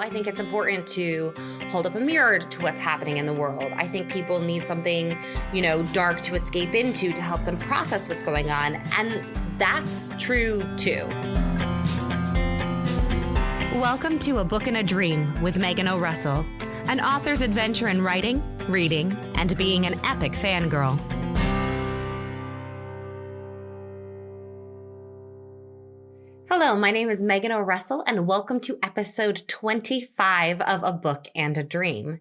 I think it's important to hold up a mirror to what's happening in the world. I think people need something, dark to escape into to help them process what's going on. And that's true too. Welcome to A Book and a Dream with Megan O'Russell, an author's adventure in writing, reading, and being an epic fangirl. Hello, my name is Megan O'Russell, and welcome to episode 25 of A Book and a Dream.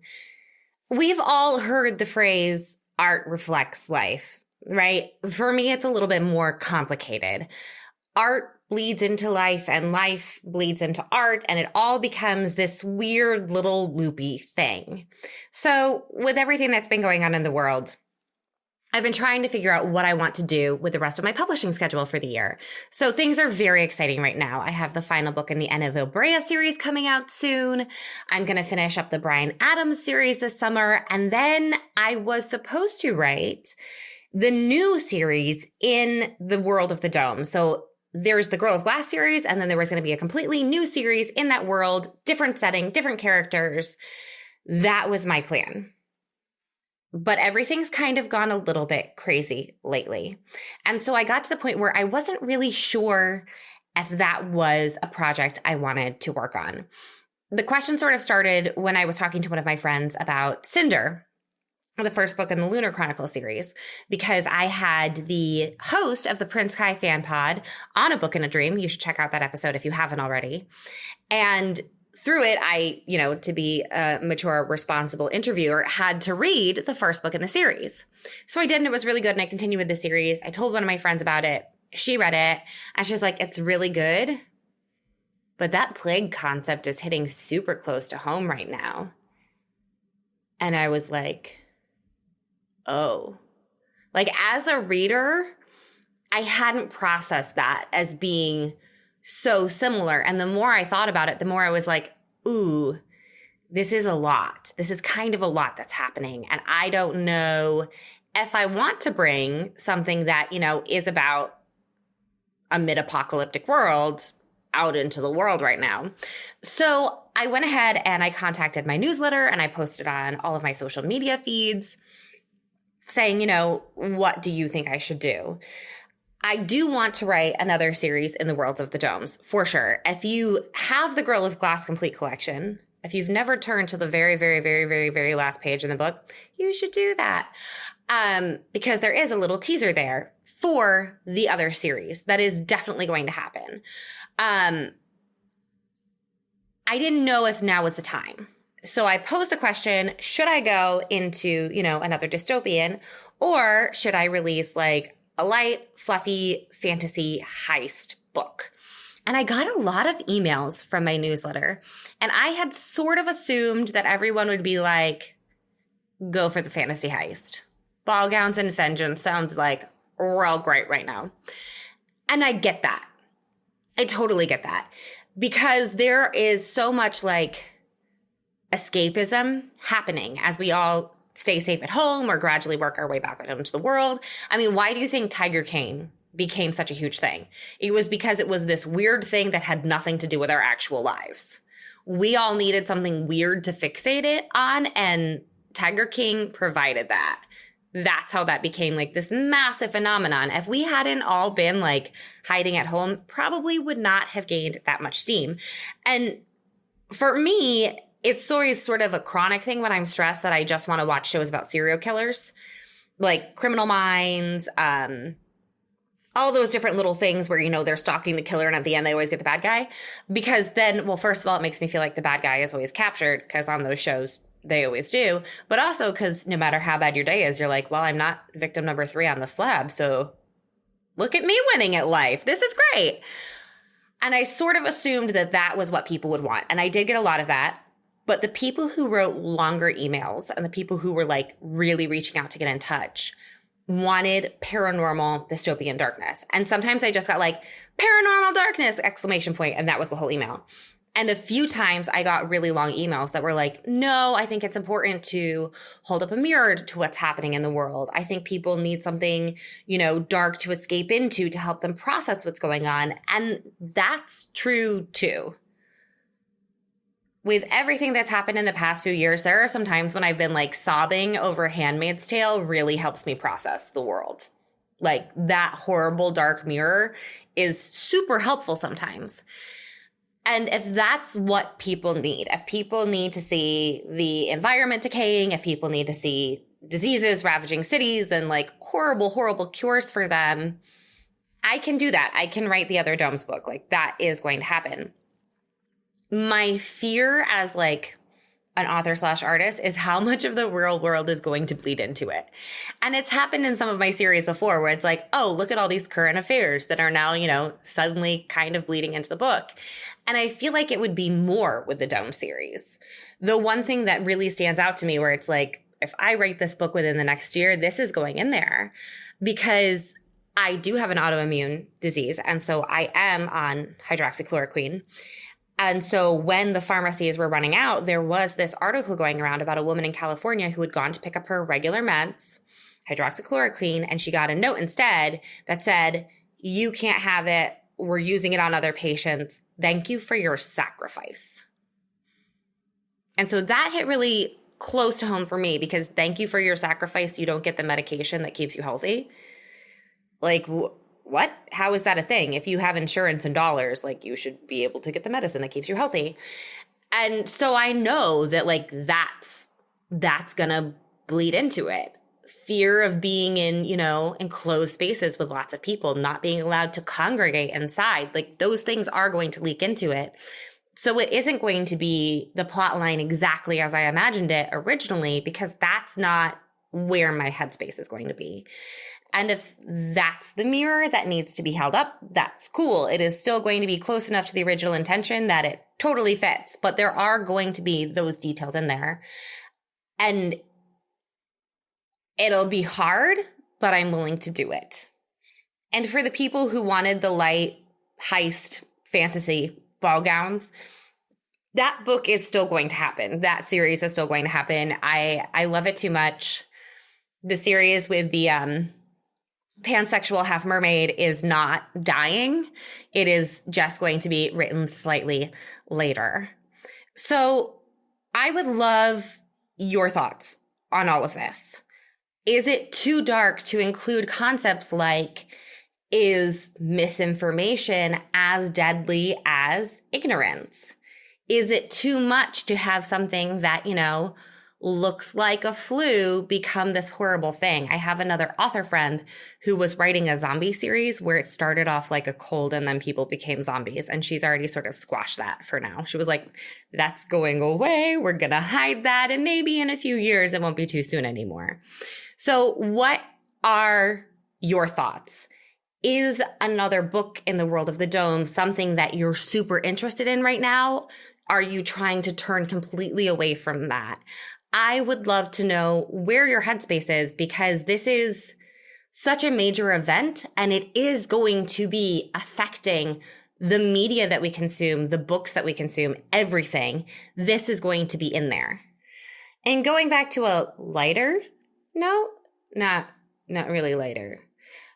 We've all heard the phrase, art reflects life, right? For me, it's a little bit more complicated. Art bleeds into life, and life bleeds into art, and it all becomes this weird little loopy thing. So with everything that's been going on in the world, I've been trying to figure out what I want to do with the rest of my publishing schedule for the year. So things are very exciting right now. I have the final book in the Anna Vilbrea series coming out soon. I'm going to finish up the Bryan Adams series this summer. And then I was supposed to write the new series in the World of the Dome. So there's the Girl of Glass series, and then there was going to be a completely new series in that world, different setting, different characters. That was my plan. But everything's kind of gone a little bit crazy lately. And so I got to the point where I wasn't really sure if that was a project I wanted to work on. The question sort of started when I was talking to one of my friends about Cinder, the first book in the Lunar Chronicle series, because I had the host of the Prince Kai fan pod on A Book and a Dream. You should check out that episode if you haven't already. And through it, I, to be a mature, responsible interviewer, had to read the first book in the series. So I did, and it was really good, and I continued with the series. I told one of my friends about it. She read it, and she was like, it's really good, but that plague concept is hitting super close to home right now. And I was like, oh. Like, as a reader, I hadn't processed that as being so similar. And the more I thought about it, the more I was like, ooh, this is a lot. This is kind of a lot that's happening. And I don't know if I want to bring something that, is about a mid-apocalyptic world out into the world right now. So I went ahead and I contacted my newsletter, and I posted on all of my social media feeds saying, what do you think I should do? I do want to write another series in the Worlds of the Domes, for sure. If you have the Girl of Glass complete collection, if you've never turned to the very, very, very, very, very last page in the book, you should do that. Because there is a little teaser there for the other series that is definitely going to happen. I didn't know if now was the time. So I posed the question, should I go into, another dystopian, or should I release a light, fluffy fantasy heist book? And I got a lot of emails from my newsletter, and I had sort of assumed that everyone would be like, go for the fantasy heist. Ball gowns and vengeance sounds like real great right now. And I get that. I totally get that. Because there is so much escapism happening as we all stay safe at home or gradually work our way back out into the world. I mean, why do you think Tiger King became such a huge thing? It was because it was this weird thing that had nothing to do with our actual lives. We all needed something weird to fixate it on, and Tiger King provided that. That's how that became this massive phenomenon. If we hadn't all been hiding at home, probably would not have gained that much steam. And for me, it's always sort of a chronic thing when I'm stressed that I just want to watch shows about serial killers, like Criminal Minds, all those different little things where, they're stalking the killer and at the end they always get the bad guy. Because then, well, first of all, it makes me feel like the bad guy is always captured, because on those shows they always do. But also because no matter how bad your day is, you're like, well, I'm not victim number 3 on the slab, so look at me winning at life. This is great. And I sort of assumed that that was what people would want. And I did get a lot of that. But the people who wrote longer emails and the people who were really reaching out to get in touch wanted paranormal dystopian darkness. And sometimes I just got paranormal darkness ! And that was the whole email. And a few times I got really long emails that were like, no, I think it's important to hold up a mirror to what's happening in the world. I think people need something, dark to escape into to help them process what's going on. And that's true too. with everything that's happened in the past few years, there are some times when I've been like sobbing over Handmaid's Tale really helps me process the world. Like that horrible dark mirror is super helpful sometimes. And if that's what people need, if people need to see the environment decaying, if people need to see diseases ravaging cities and like horrible, horrible cures for them, I can do that. I can write the Other Domes book. Like that is going to happen. My fear as like an author / artist is how much of the real world is going to bleed into it. And it's happened in some of my series before where it's like, oh, look at all these current affairs that are now, you know, suddenly kind of bleeding into the book. And I feel like it would be more with the Dome series. The one thing that really stands out to me where it's like, if I write this book within the next year, this is going in there because I do have an autoimmune disease. And so I am on hydroxychloroquine. And so when the pharmacies were running out, there was this article going around about a woman in California who had gone to pick up her regular meds, hydroxychloroquine, and she got a note instead that said, you can't have it. We're using it on other patients. Thank you for your sacrifice. And so that hit really close to home for me because thank you for your sacrifice. You don't get the medication that keeps you healthy. Like, what? How is that a thing? If you have insurance in dollars, like you should be able to get the medicine that keeps you healthy. And so I know that like that's going to bleed into it. Fear of being in, you know, enclosed spaces with lots of people, not being allowed to congregate inside. Like those things are going to leak into it. So it isn't going to be the plot line exactly as I imagined it originally, because that's not where my headspace is going to be. And if that's the mirror that needs to be held up, that's cool. It is still going to be close enough to the original intention that it totally fits, but there are going to be those details in there. And it'll be hard, but I'm willing to do it. And for the people who wanted the light heist fantasy ball gowns, that book is still going to happen. That series is still going to happen. I love it too much. The series with the pansexual half mermaid is not dying. It is just going to be written slightly later. So I would love your thoughts on all of this. Is it too dark to include concepts like, is misinformation as deadly as ignorance? Is it too much to have something that, you know, looks like a flu become this horrible thing? I have another author friend who was writing a zombie series where it started off like a cold and then people became zombies. And she's already sort of squashed that for now. She was like, that's going away. We're going to hide that. And maybe in a few years, it won't be too soon anymore. So what are your thoughts? Is another book in the world of the Dome something that you're super interested in right now? Are you trying to turn completely away from that? I would love to know where your headspace is, because this is such a major event and it is going to be affecting the media that we consume, the books that we consume, everything. This is going to be in there. And going back to a lighter note, not really lighter.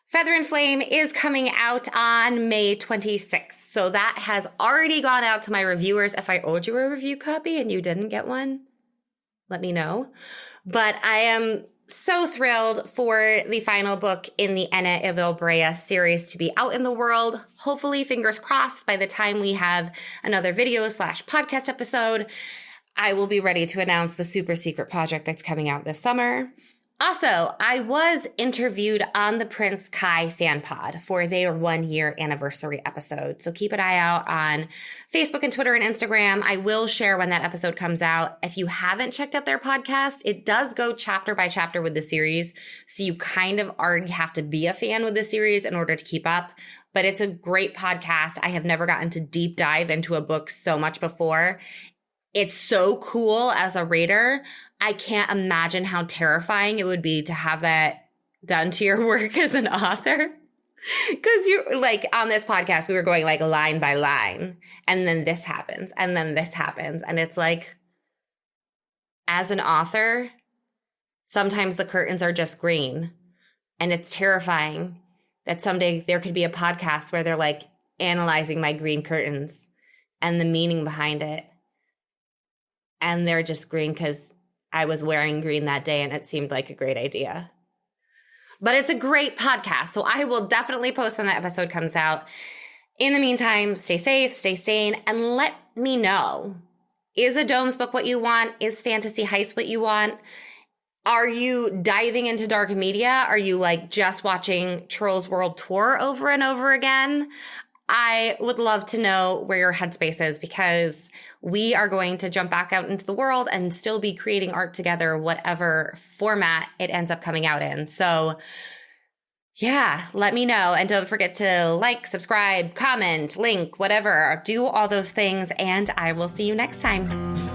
Feather and Flame is coming out on May 26th. So that has already gone out to my reviewers. If I owed you a review copy and you didn't get one, let me know. But I am so thrilled for the final book in the Enna Evil Brea series to be out in the world. Hopefully, fingers crossed, by the time we have another video / podcast episode, I will be ready to announce the super secret project that's coming out this summer. Also, I was interviewed on the Prince Kai fan pod for their 1-year anniversary episode. So keep an eye out on Facebook and Twitter and Instagram. I will share when that episode comes out. If you haven't checked out their podcast, it does go chapter by chapter with the series. So you kind of already have to be a fan with the series in order to keep up. But it's a great podcast. I have never gotten to deep dive into a book so much before. It's so cool as a reader. I can't imagine how terrifying it would be to have that done to your work as an author. Because you're like, on this podcast, we were going like line by line, and then this happens, and then this happens. And it's like, as an author, sometimes the curtains are just green. And it's terrifying that someday there could be a podcast where they're like analyzing my green curtains and the meaning behind it. and they're just green because I was wearing green that day and it seemed like a great idea. But it's a great podcast, so I will definitely post when the episode comes out. In the meantime, stay safe, stay sane, and let me know. Is a Domes book what you want? Is Fantasy Heist what you want? Are you diving into dark media? Are you like just watching Trolls World Tour over and over again? I would love to know where your headspace is, because we are going to jump back out into the world and still be creating art together, whatever format it ends up coming out in. So yeah, let me know. And don't forget to like, subscribe, comment, link, whatever. Do all those things, and I will see you next time.